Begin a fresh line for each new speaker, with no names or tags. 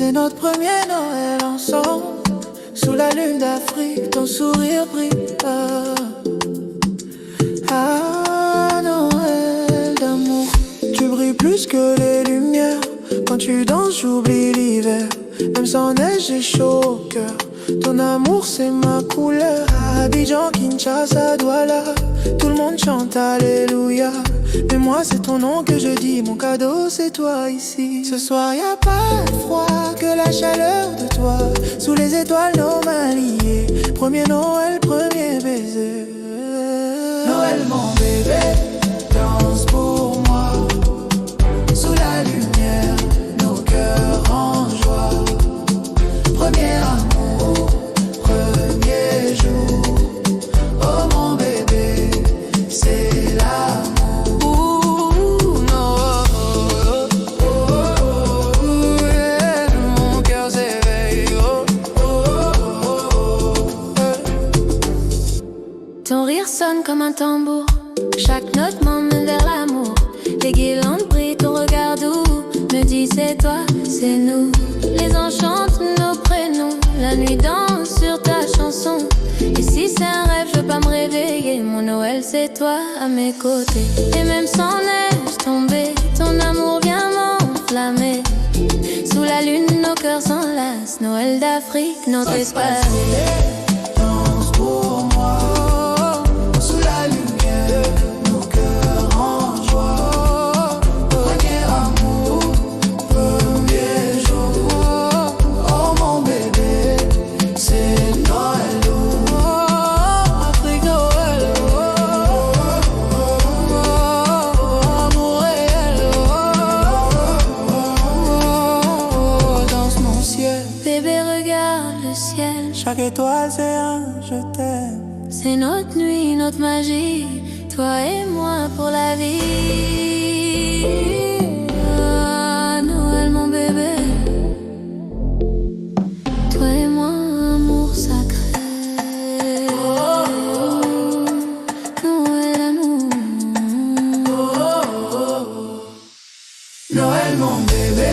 C'est notre premier Noël ensemble, sous la lune d'Afrique, ton sourire brille. Ah, Noël d'amour, tu brilles plus que les lumières. Quand tu danses, j'oublie l'hiver. Même sans neige, j'ai chaud au cœur. Ton amour, c'est ma couleur. À Abidjan, Kinshasa, Douala, tout le monde chante Alléluia. Mais moi, c'est ton nom que je dis. Mon cadeau, c'est toi ici. Ce soir, y a pas de froid, que la chaleur de toi. Sous les étoiles, nos mains liées. Premier Noël, premier baiser. Noël, mon bébé, danse pour moi. Sous la lumière, nos cœurs en joie. Premier amour, premier jour. Oh mon bébé, c'est l'amour. Non, yeah, mon cœur s'éveille.
Ton rire sonne comme un tambour. Chaque note m'emmène vers l'amour. Les guirlandes brillent, ton regard doux me dit c'est toi, c'est nous. Les anges chantent nos prénoms. La nuit danse sur ta chanson. Et si c'est un rêve, je veux pas me réveiller. Mon Noël, c'est toi à mes côtés. Et même sans neige tombée, ton amour vient m'enflammer. Sous la lune, nos cœurs s'enlacent. Noël d'Afrique, notre espace.
Danse pour moi. Sous la lumière, nos cœurs en joie. Premier amour, premier jour. Oh mon bébé, c'est Noël. Afrique Noël. Amour réel. Danse mon ciel.
Bébé, regarde le ciel.
Chaque étoile, c'est un je t'aime.
C'est notre nuit, notre magie. Toi et moi pour la vie. Ah, Noël, mon bébé. Toi et moi, amour sacré. Noël à nous.
Noël, mon bébé.